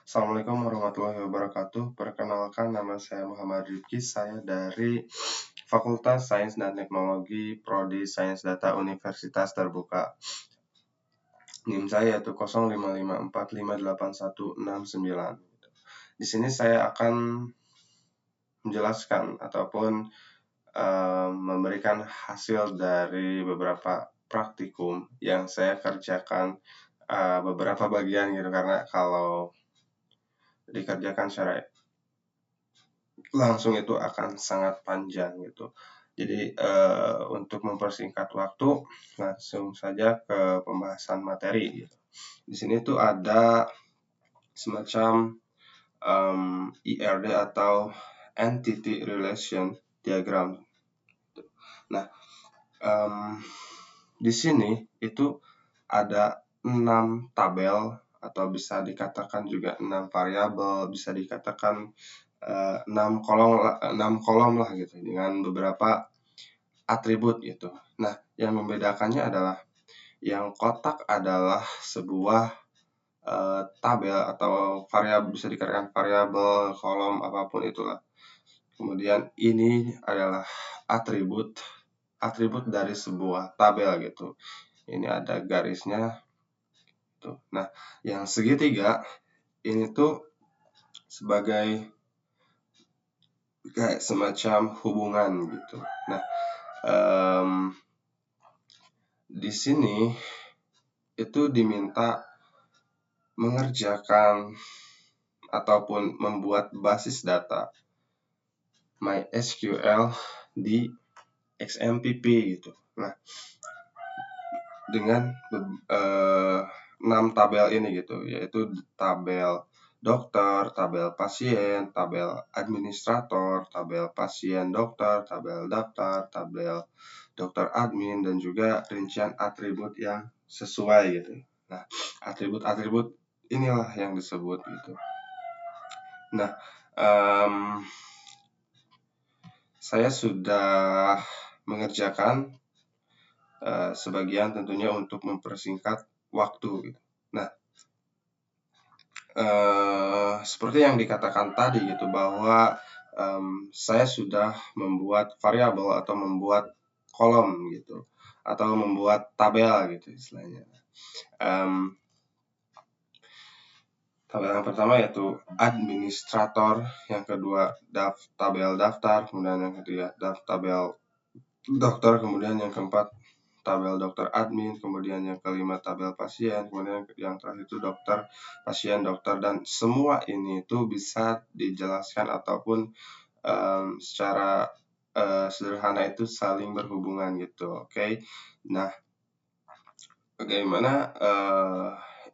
Assalamualaikum warahmatullahi wabarakatuh. Perkenalkan, nama saya Muhammad Rifki. Saya dari Fakultas Sains dan Teknologi Prodi Sains Data Universitas Terbuka. NIM saya yaitu 0554581169. Di sini saya akan menjelaskan ataupun memberikan hasil dari beberapa praktikum yang saya kerjakan, beberapa bagian gitu, karena kalau dikerjakan secara langsung itu akan sangat panjang gitu. Jadi untuk mempersingkat waktu, langsung saja ke pembahasan materi gitu. Di sini tuh ada semacam ERD atau Entity Relation Diagram. Nah, di sini itu ada 6 tabel, atau bisa dikatakan juga 6 variabel, bisa dikatakan 6 kolom lah gitu, dengan beberapa atribut gitu. Nah, yang membedakannya adalah yang kotak adalah sebuah tabel atau variabel, bisa dikatakan variabel, kolom, apapun itulah. Kemudian ini adalah atribut dari sebuah tabel gitu. Ini ada garisnya tuh. Nah, yang segitiga ini tuh sebagai kayak semacam hubungan gitu. Nah, di sini itu diminta mengerjakan ataupun membuat basis data MySQL di XMPP gitu. Nah, dengan 6 tabel ini gitu, yaitu tabel dokter, tabel pasien, tabel administrator, tabel pasien dokter, tabel daftar, tabel dokter admin, dan juga rincian atribut yang sesuai gitu. Nah, atribut-atribut inilah yang disebut gitu. Nah, saya sudah mengerjakan sebagian tentunya untuk mempersingkat waktu gitu. Nah, seperti yang dikatakan tadi gitu, bahwa saya sudah membuat variabel atau membuat kolom gitu, atau membuat tabel gitu istilahnya. Tabel yang pertama yaitu administrator, yang kedua tabel daftar, kemudian yang ketiga tabel dokter, kemudian yang keempat tabel dokter admin, kemudian yang kelima tabel pasien, kemudian yang terakhir itu dokter, pasien, dokter, dan semua ini itu bisa dijelaskan ataupun secara sederhana itu saling berhubungan gitu, oke? Nah, bagaimana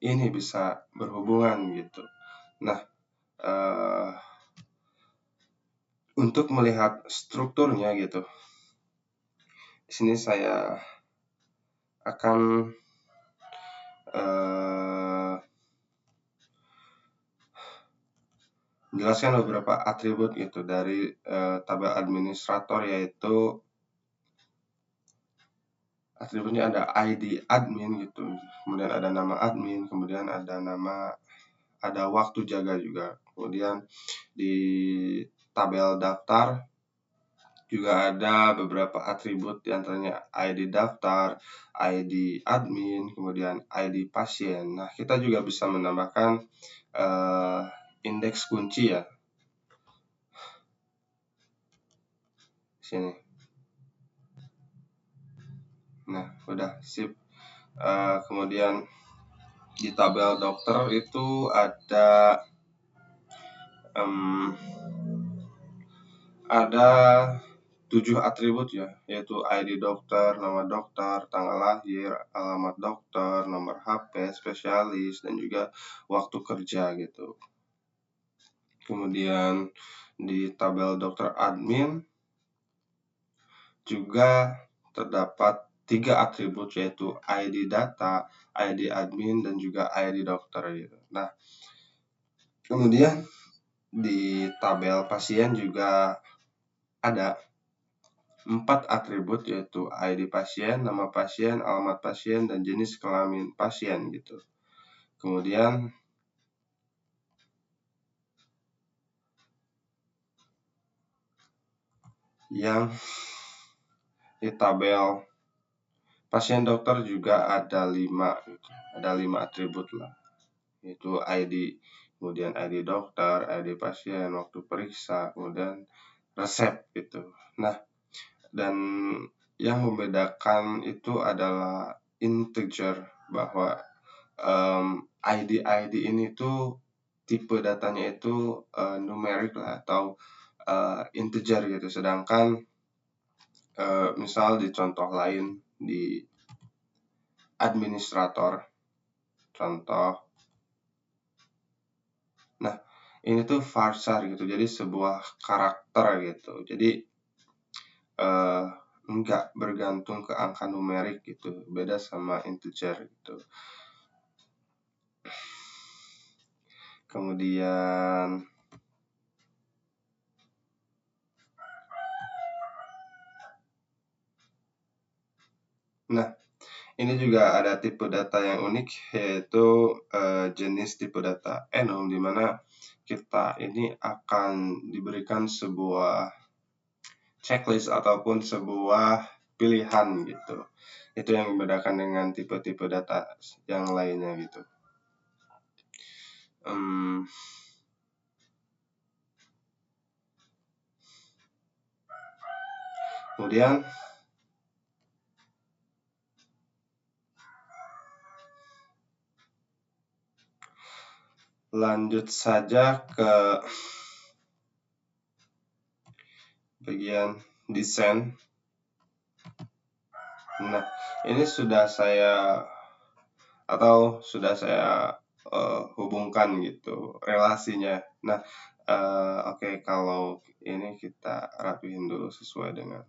ini bisa berhubungan gitu? Nah, untuk melihat strukturnya gitu, di sini saya akan menjelaskan beberapa atribut gitu dari tabel administrator, yaitu atributnya ada ID admin gitu, kemudian ada nama admin, kemudian ada waktu jaga juga. Kemudian di tabel daftar juga ada beberapa atribut, diantaranya ID daftar, ID admin, kemudian ID pasien. Nah, kita juga bisa menambahkan indeks kunci ya, sini. Nah, udah sip. Kemudian di tabel dokter itu ada 7 atribut ya, yaitu ID dokter, nama dokter, tanggal lahir, alamat dokter, nomor HP, spesialis, dan juga waktu kerja gitu. Kemudian di tabel dokter admin juga terdapat 3 atribut, yaitu ID data, ID admin, dan juga ID dokter gitu. Nah, kemudian di tabel pasien juga ada 4 atribut, yaitu ID pasien, nama pasien, alamat pasien, dan jenis kelamin pasien gitu. Kemudian yang di tabel pasien dokter juga ada 5 gitu. Ada 5 atribut lah, yaitu ID, kemudian ID dokter, ID pasien, waktu periksa, kemudian resep gitu. Nah, dan yang membedakan itu adalah integer, bahwa ID ini tuh tipe datanya itu numerik lah atau integer gitu. Sedangkan misal di contoh lain di administrator, contoh. Nah, ini tuh varsar gitu. Jadi sebuah karakter gitu. Jadi enggak bergantung ke angka numerik gitu. Beda sama integer gitu. Kemudian nah, ini juga ada tipe data yang unik, yaitu jenis tipe data enum, di mana kita ini akan diberikan sebuah checklist ataupun sebuah pilihan gitu. Itu yang membedakan dengan tipe-tipe data yang lainnya gitu. Kemudian lanjut saja ke bagian desain. Nah, ini sudah saya hubungkan gitu relasinya. Nah, oke, kalau ini kita rapihin dulu sesuai dengan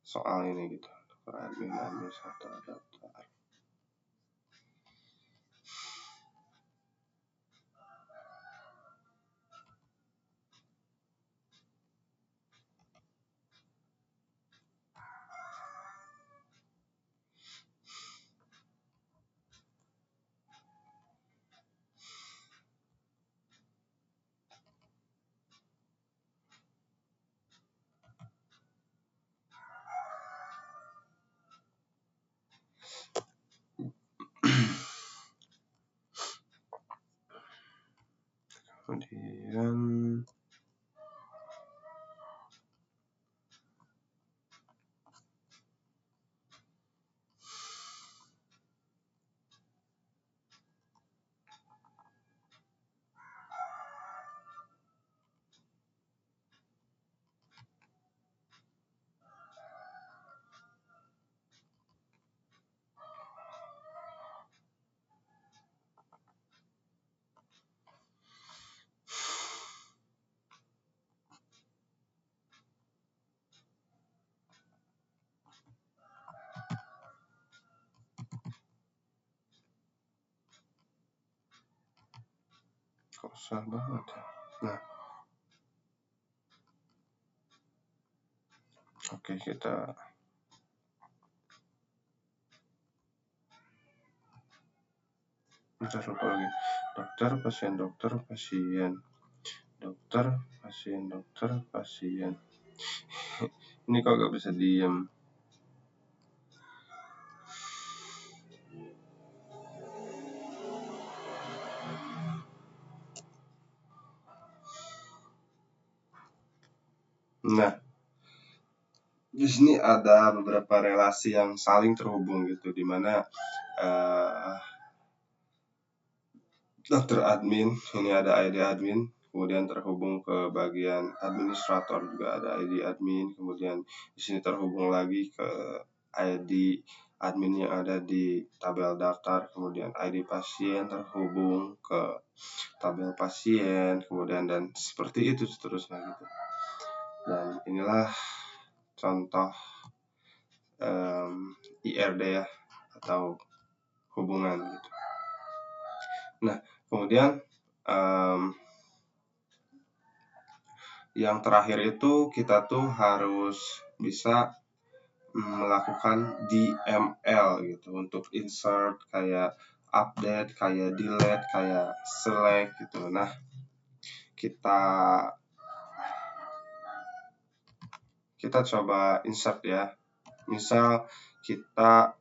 soal ini gitu. Admin satu daftar. Kemudian kok susah banget ya. Nah, oke, kita bentar, lupa lagi. Dokter, pasien, dokter, pasien. Dokter, pasien, dokter, pasien. Ini kok gak bisa diem. Nah, di sini ada beberapa relasi yang saling terhubung gitu, di mana dokter admin ini ada ID admin, kemudian terhubung ke bagian administrator juga ada ID admin, kemudian di sini terhubung lagi ke ID admin yang ada di tabel daftar, kemudian ID pasien terhubung ke tabel pasien, kemudian dan seperti itu seterusnya gitu. Dan inilah contoh IRD ya, atau hubungan gitu. Nah, kemudian yang terakhir itu kita tuh harus bisa melakukan DML gitu untuk insert, kayak update, kayak delete, kayak select gitu. Nah, kita kita coba insert ya. Misal kita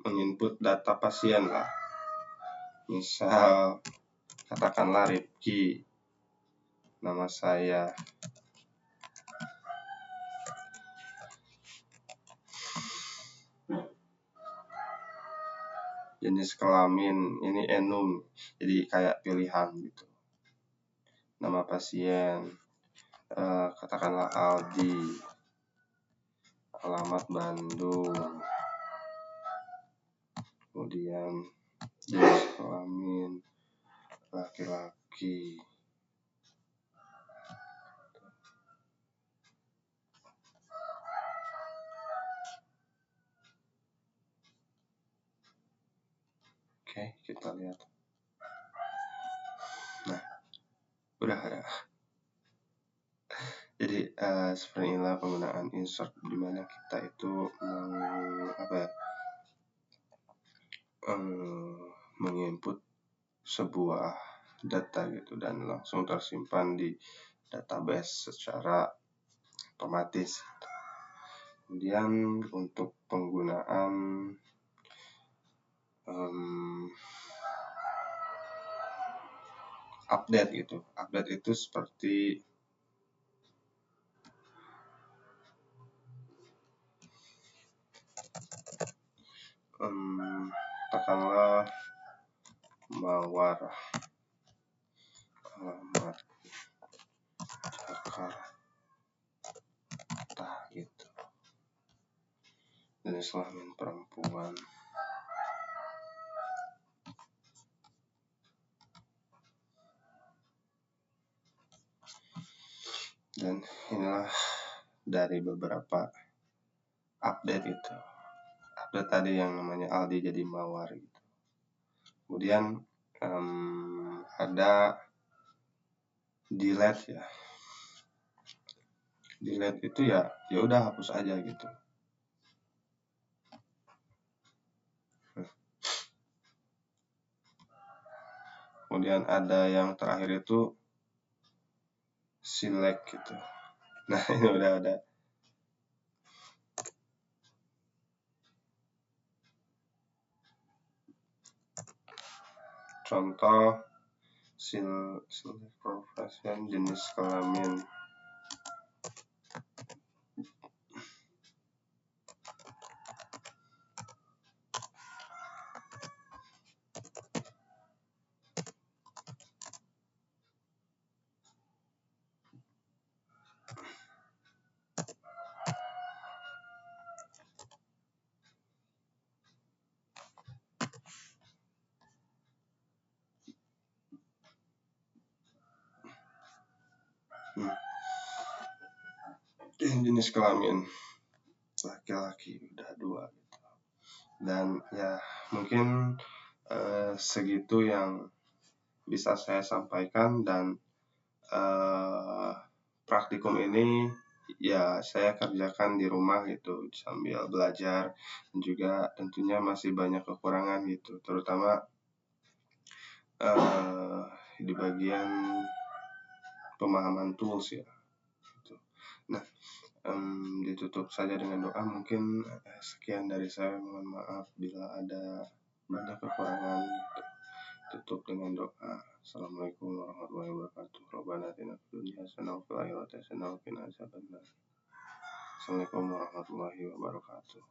menginput data pasien lah. Misal katakanlah Rifki, nama saya. Jenis kelamin ini enum, jadi kayak pilihan gitu. Nama pasien, katakanlah Aldi, alamat Bandung, kemudian jenis kelamin laki-laki. Oke, kita lihat. Nah, udah ada. Jadi seperti inilah penggunaan insert, dimana kita itu menginput sebuah data gitu dan langsung tersimpan di database secara otomatis. Kemudian untuk penggunaan update gitu. Update itu seperti katakanlah Mawar, alamat Jakarta gitu. Jenis kelamin perempuan. Dan inilah dari beberapa update itu. Update tadi yang namanya Aldi jadi Mawar gitu. Kemudian ada delete ya. Delete itu ya udah hapus aja gitu. Kemudian ada yang terakhir itu select gitu. Nah, ini udah ada. Contoh select profession, jenis kelamin. Jenis kelamin laki-laki udah 2 gitu. Dan ya mungkin segitu yang bisa saya sampaikan, dan praktikum ini ya saya kerjakan di rumah gitu sambil belajar, dan juga tentunya masih banyak kekurangan gitu, terutama di bagian pemahaman tools ya gitu. Nah, ditutup saja dengan doa. Mungkin sekian dari saya, mohon maaf bila ada banyak kekurangan gitu. Tutup dengan doa. Assalamualaikum warahmatullahi wabarakatuh. Rabbana atina fid dunya hasanah wa fil akhirati hasanah wa qina adzabannar. Assalamualaikum warahmatullahi wabarakatuh.